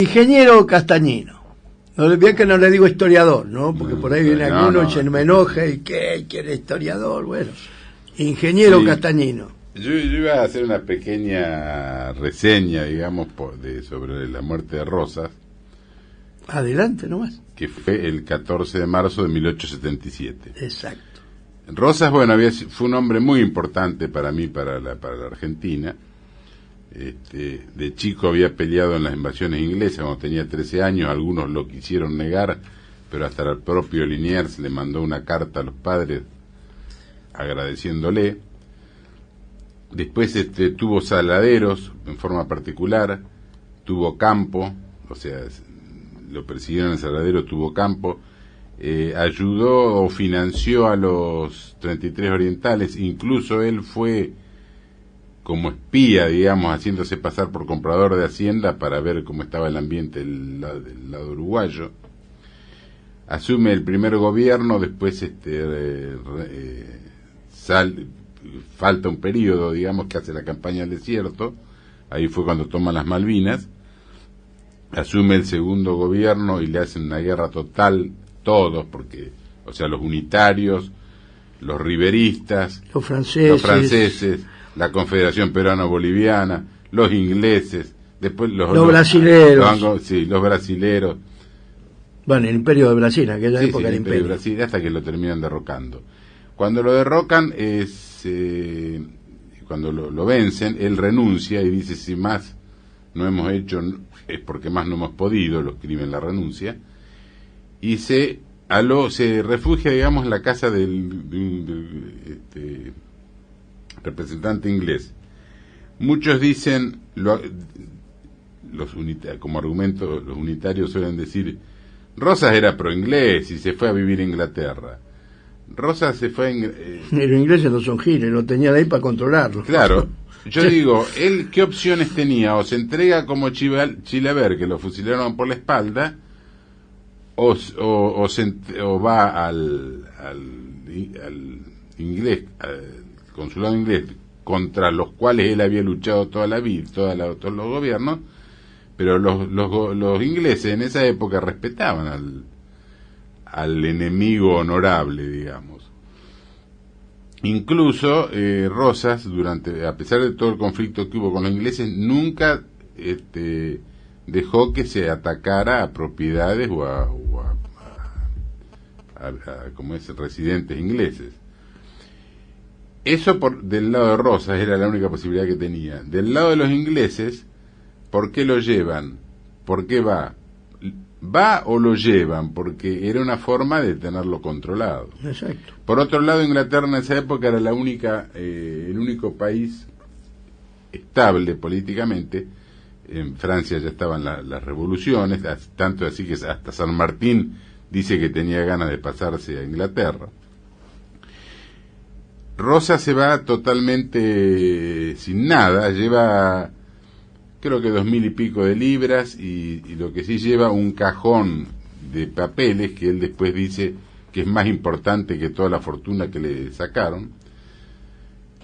Ingeniero Castañino. No, bien que no le digo historiador, ¿no? Porque por ahí viene alguno y se me enoja y ¿qué? ¿Quién es historiador? Bueno, Ingeniero Castañino. Yo iba a hacer una pequeña reseña, digamos, sobre la muerte de Rosas. Adelante nomás. Que fue el 14 de marzo de 1877. Exacto. Rosas, bueno, fue un hombre muy importante para mí, para la Argentina. De chico había peleado en las invasiones inglesas cuando tenía 13 años, algunos lo quisieron negar, pero hasta el propio Liniers le mandó una carta a los padres agradeciéndole. Después tuvo saladeros en forma particular, tuvo campo, o sea, lo persiguieron en el saladero, tuvo campo, ayudó o financió a los 33 orientales, incluso él fue como espía, digamos, haciéndose pasar por comprador de hacienda para ver cómo estaba el ambiente del lado uruguayo. Asume el primer gobierno, después falta un periodo, digamos, que hace la campaña al desierto, ahí fue cuando toma las Malvinas, asume el segundo gobierno y le hacen una guerra total, todos, porque, o sea, los unitarios, los riveristas, los franceses, la Confederación Peruano-Boliviana, los ingleses, después los brasileros. Los brasileros. Bueno, el Imperio de Brasil, en aquella época el el Imperio de Brasil, hasta que lo terminan derrocando. Cuando lo derrocan, cuando lo vencen, él renuncia y dice, si más no hemos hecho, es porque más no hemos podido, lo escribe en la renuncia, y se refugia, digamos, en la casa del representante inglés. Muchos dicen, como argumento, los unitarios suelen decir, Rosas era pro-inglés y se fue a vivir a Inglaterra. Rosas se fue los ingleses no son giles, lo tenían ahí para controlarlo. Claro, yo digo, él ¿qué opciones tenía? O se entrega como Chilaver, que lo fusilaron por la espalda, o va al inglés, al consulado inglés, contra los cuales él había luchado toda la vida, todos los gobiernos, pero los ingleses en esa época respetaban al enemigo honorable, digamos. Incluso Rosas, a pesar de todo el conflicto que hubo con los ingleses, nunca dejó que se atacara a propiedades o a como es, residentes ingleses. Eso del lado de Rosas era la única posibilidad que tenía. Del lado de los ingleses, ¿por qué lo llevan? ¿Por qué va? ¿Va o lo llevan? Porque era una forma de tenerlo controlado. Exacto. Por otro lado, Inglaterra en esa época era el único país estable políticamente. En Francia ya estaban las revoluciones, tanto así que hasta San Martín dice que tenía ganas de pasarse a Inglaterra. Rosa se va totalmente sin nada, lleva creo que 2.000 y pico de libras y lo que sí lleva un cajón de papeles que él después dice que es más importante que toda la fortuna que le sacaron.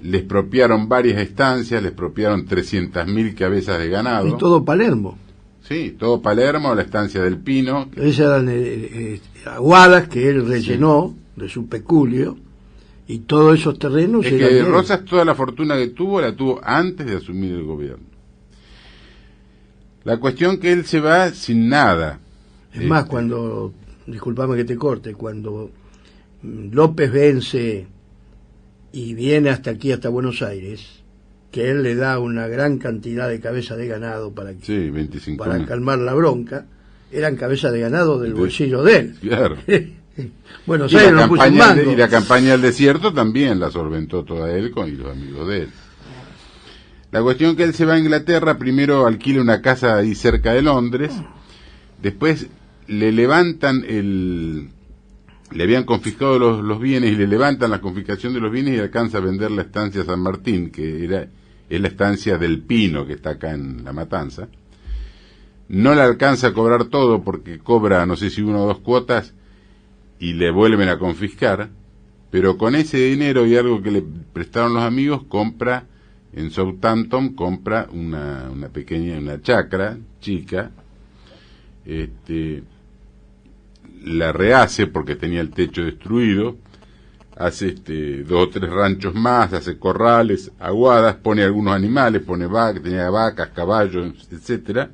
Le expropiaron varias estancias, le expropiaron 300.000 cabezas de ganado. Y todo Palermo. Sí, todo Palermo, la estancia del Pino. Esas eran aguadas que él rellenó de su peculio. Y todos esos terrenos... Es que Rosas toda la fortuna que tuvo, la tuvo antes de asumir el gobierno. La cuestión que él se va sin nada. Es más, cuando, disculpame que te corte, cuando López vence y viene hasta aquí, hasta Buenos Aires, que él le da una gran cantidad de cabezas de ganado para calmar la bronca, eran cabezas de ganado del bolsillo de él. Claro. Buenos Aires no puso un mango. Y la campaña del desierto también la solventó toda él y los amigos de él. La cuestión que él se va a Inglaterra, primero alquila una casa ahí cerca de Londres, después le levantan le habían confiscado los bienes y le levantan la confiscación de los bienes y alcanza a vender la estancia San Martín, que es la estancia del Pino, que está acá en La Matanza. No le alcanza a cobrar todo porque cobra, no sé si 1 o 2 cuotas, y le vuelven a confiscar, pero con ese dinero y algo que le prestaron los amigos, compra en Southampton, una chacra chica, la rehace porque tenía el techo destruido, hace 2 o 3 ranchos más, hace corrales, aguadas, pone algunos animales, tenía vacas, caballos, etcétera.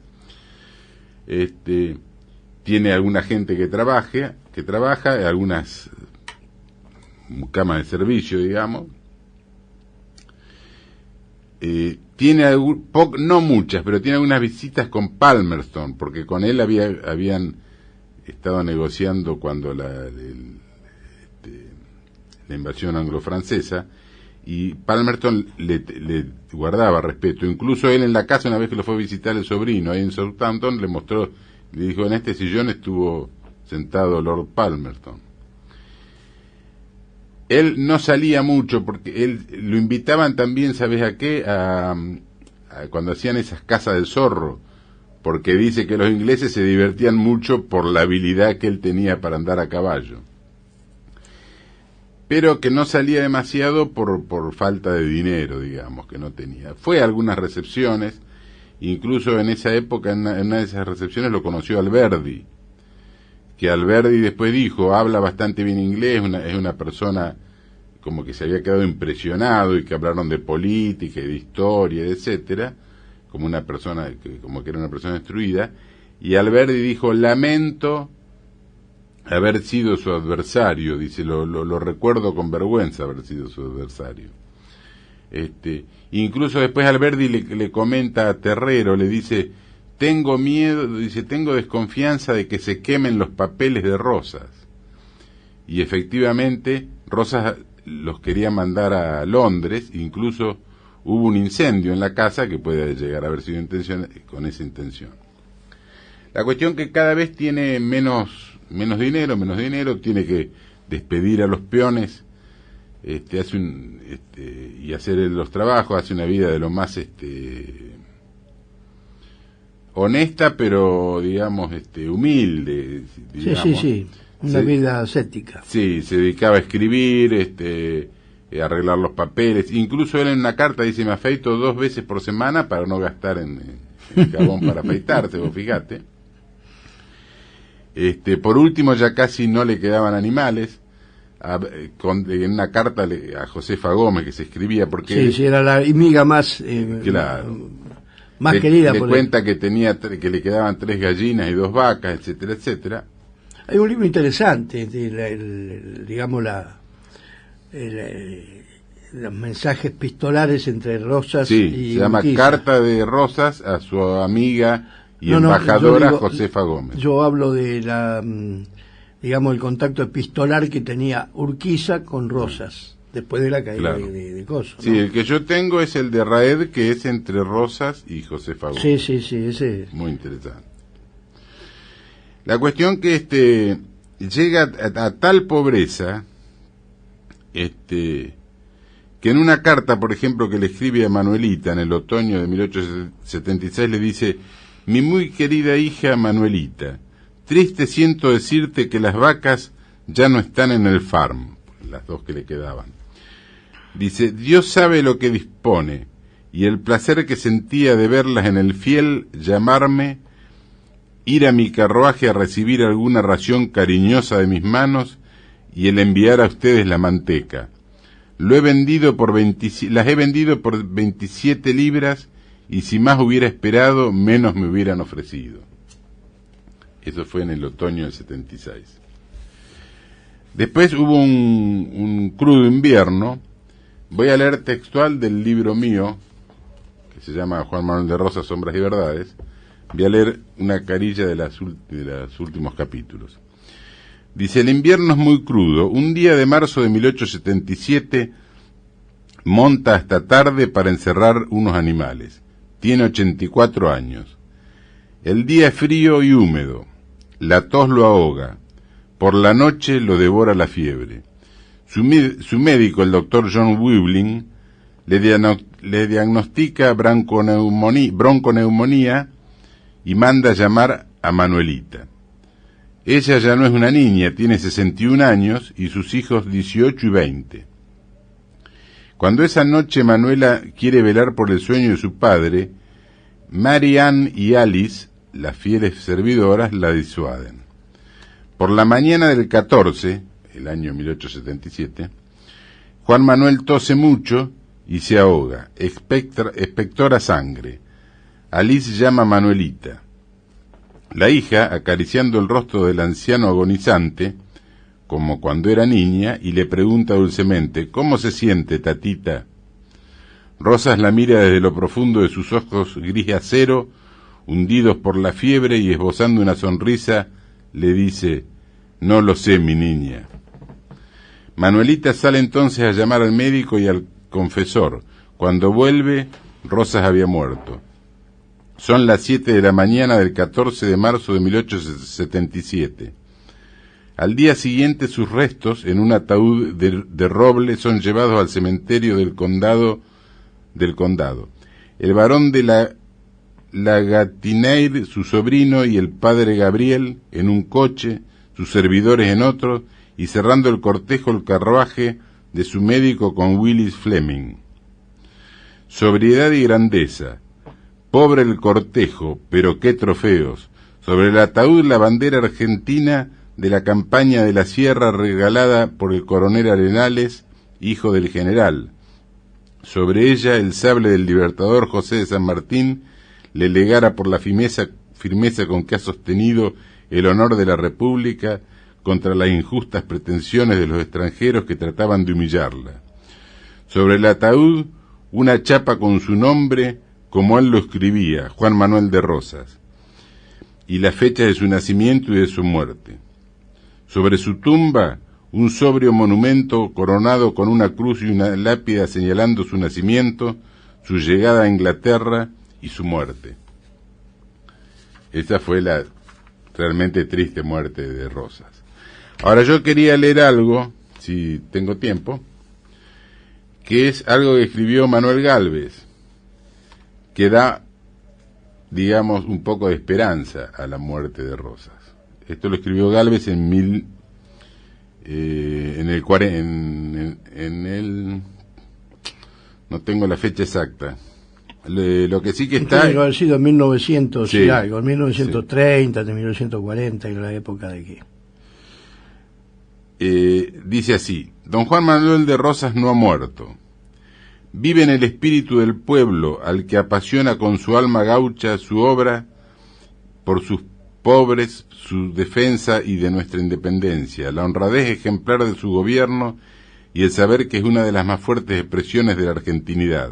Tiene alguna gente que trabaja, algunas camas de servicio, digamos. Tiene no muchas, pero tiene algunas visitas con Palmerston, porque con él habían estado negociando cuando la invasión anglo-francesa, y Palmerston le guardaba respeto. Incluso él en la casa, una vez que lo fue a visitar el sobrino ahí en Southampton, le dijo: en este sillón estuvo sentado Lord Palmerston. Él no salía mucho porque él lo invitaban también, ¿sabes a qué? Cuando hacían esas casas del zorro, porque dice que los ingleses se divertían mucho por la habilidad que él tenía para andar a caballo. Pero que no salía demasiado por falta de dinero, digamos, que no tenía. Fue a algunas recepciones, incluso en esa época, en una de esas recepciones lo conoció Alberdi, que Alberdi después dijo: habla bastante bien inglés, es una persona como que se había quedado impresionado, y que hablaron de política y de historia, etcétera, como una persona, como que era una persona instruida, y Alberdi dijo: lamento haber sido su adversario, dice, lo recuerdo con vergüenza haber sido su adversario. Incluso después Alberdi le comenta a Terrero, le dice: tengo miedo, dice, tengo desconfianza de que se quemen los papeles de Rosas. Y efectivamente Rosas los quería mandar a Londres, incluso hubo un incendio en la casa que puede llegar a haber sido con esa intención. La cuestión que cada vez tiene menos dinero, tiene que despedir a los peones, y hacer los trabajos, hace una vida de lo más honesta, pero digamos humilde, digamos. Sí, una vida ascética. Sí, se dedicaba a escribir, a arreglar los papeles. Incluso él en una carta dice: me afeito 2 veces por semana para no gastar en jabón para afeitarse, vos fijate. Por último, ya casi no le quedaban animales. En una carta a Josefa Gómez que se escribía, porque sí, era la amiga más claro, más querida. Le cuenta que que le quedaban 3 gallinas y 2 vacas, etcétera, etcétera. Hay un libro interesante, digamos los mensajes epistolares entre Rosas y se llama Urquiza. Carta de Rosas a su amiga y embajadora Josefa Gómez. Yo hablo de digamos el contacto epistolar que tenía Urquiza con Rosas después de la caída de Coso, ¿no? Sí, el que yo tengo es el de Raed, que es entre Rosas y Josefa Gómez. Sí, ese es muy interesante. La cuestión que llega a tal pobreza que en una carta, por ejemplo, que le escribe a Manuelita en el otoño de 1876, le dice: mi muy querida hija Manuelita, triste siento decirte que las vacas ya no están en el farm, las 2 que le quedaban. Dice: Dios sabe lo que dispone, y el placer que sentía de verlas en el fiel llamarme, ir a mi carruaje a recibir alguna ración cariñosa de mis manos y el enviar a ustedes la manteca. Las he vendido por 27 libras, y si más hubiera esperado, menos me hubieran ofrecido. Eso fue en el otoño del 76. Después hubo un crudo invierno. Voy a leer textual del libro mío, que se llama Juan Manuel de Rosas, Sombras y Verdades. Voy a leer una carilla de los últimos capítulos. Dice: el invierno es muy crudo. Un día de marzo de 1877 monta hasta tarde para encerrar unos animales. Tiene 84 años. El día es frío y húmedo. La tos lo ahoga. Por la noche lo devora la fiebre. Su médico, el doctor John Wibling, le diagnostica bronconeumonía y manda llamar a Manuelita. Ella ya no es una niña, tiene 61 años y sus hijos 18 y 20. Cuando esa noche Manuela quiere velar por el sueño de su padre, Mary Ann y Alice las fieles servidoras la disuaden. Por la mañana del 14, el año 1877, Juan Manuel tose mucho y se ahoga, expectora sangre. Alice llama a Manuelita. La hija, acariciando el rostro del anciano agonizante, como cuando era niña, y le pregunta dulcemente, ¿cómo se siente, tatita? Rosas la mira desde lo profundo de sus ojos gris acero, hundidos por la fiebre, y esbozando una sonrisa, le dice, no lo sé, mi niña. Manuelita sale entonces a llamar al médico y al confesor. Cuando vuelve, Rosas había muerto. Son las 7 de la mañana del 14 de marzo de 1877. Al día siguiente sus restos, en un ataúd de roble, son llevados al cementerio del condado. El barón de la Gatineir, su sobrino, y el padre Gabriel, en un coche, sus servidores en otro, y cerrando el cortejo el carruaje de su médico con Willis Fleming. Sobriedad y grandeza. Pobre el cortejo, pero qué trofeos. Sobre el ataúd la bandera argentina de la campaña de la Sierra regalada por el coronel Arenales, hijo del general. Sobre ella el sable del libertador José de San Martín le legara por la firmeza con que ha sostenido el honor de la República contra las injustas pretensiones de los extranjeros que trataban de humillarla. Sobre el ataúd una chapa con su nombre, como él lo escribía, Juan Manuel de Rosas, y la fecha de su nacimiento y de su muerte. Sobre su tumba, un sobrio monumento coronado con una cruz y una lápida señalando su nacimiento, su llegada a Inglaterra y su muerte. Esa fue la realmente triste muerte de Rosas. Ahora yo quería leer algo, si tengo tiempo, que es algo que escribió Manuel Gálvez, que da, digamos, un poco de esperanza a la muerte de Rosas. Esto lo escribió Gálvez en no tengo la fecha exacta. Lo que sí que está... Tiene que haber sido en 1900 sí, y algo, en 1930, sí. De 1940, en la época de que... dice así, don Juan Manuel de Rosas no ha muerto. Vive en el espíritu del pueblo, al que apasiona con su alma gaucha su obra por sus pobres, su defensa y de nuestra independencia, la honradez ejemplar de su gobierno y el saber que es una de las más fuertes expresiones de la argentinidad.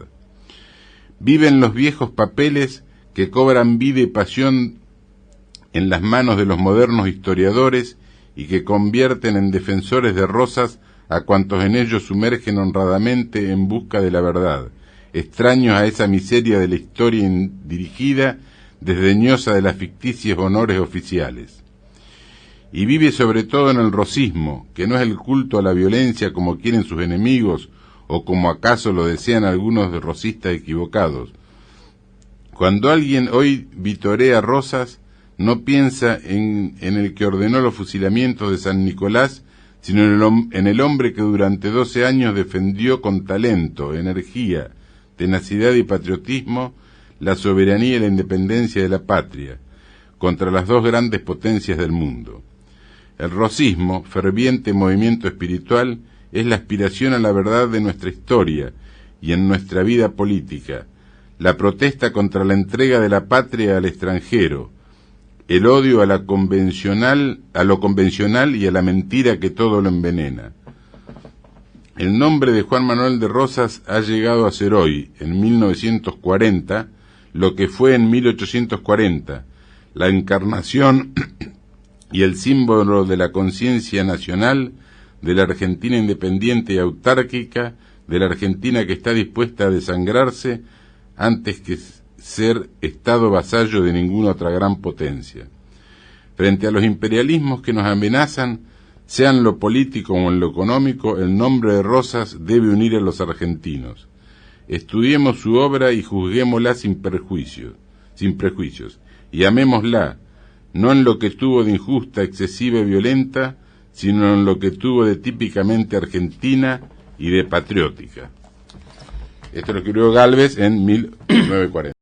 Vive en los viejos papeles que cobran vida y pasión en las manos de los modernos historiadores y que convierten en defensores de Rosas a cuantos en ellos sumergen honradamente en busca de la verdad, extraños a esa miseria de la historia dirigida, desdeñosa de las ficticias honores oficiales. Y vive sobre todo en el rosismo, que no es el culto a la violencia como quieren sus enemigos, o como acaso lo desean algunos de rosistas equivocados. Cuando alguien hoy vitorea a Rosas, no piensa en el que ordenó los fusilamientos de San Nicolás, sino en el hombre que durante 12 años defendió con talento, energía, tenacidad y patriotismo la soberanía y la independencia de la patria, contra las dos grandes potencias del mundo. El rosismo, ferviente movimiento espiritual, es la aspiración a la verdad de nuestra historia y en nuestra vida política, la protesta contra la entrega de la patria al extranjero, el odio a lo convencional y a la mentira que todo lo envenena. El nombre de Juan Manuel de Rosas ha llegado a ser hoy, en 1940, lo que fue en 1840, la encarnación y el símbolo de la conciencia nacional, de la Argentina independiente y autárquica, de la Argentina que está dispuesta a desangrarse antes que ser Estado vasallo de ninguna otra gran potencia. Frente a los imperialismos que nos amenazan, sea en lo político o en lo económico, el nombre de Rosas debe unir a los argentinos. Estudiemos su obra y juzguémosla sin prejuicios, y amémosla, no en lo que tuvo de injusta, excesiva y violenta, sino en lo que tuvo de típicamente argentina y de patriótica. Esto lo escribió Gálvez en 1940.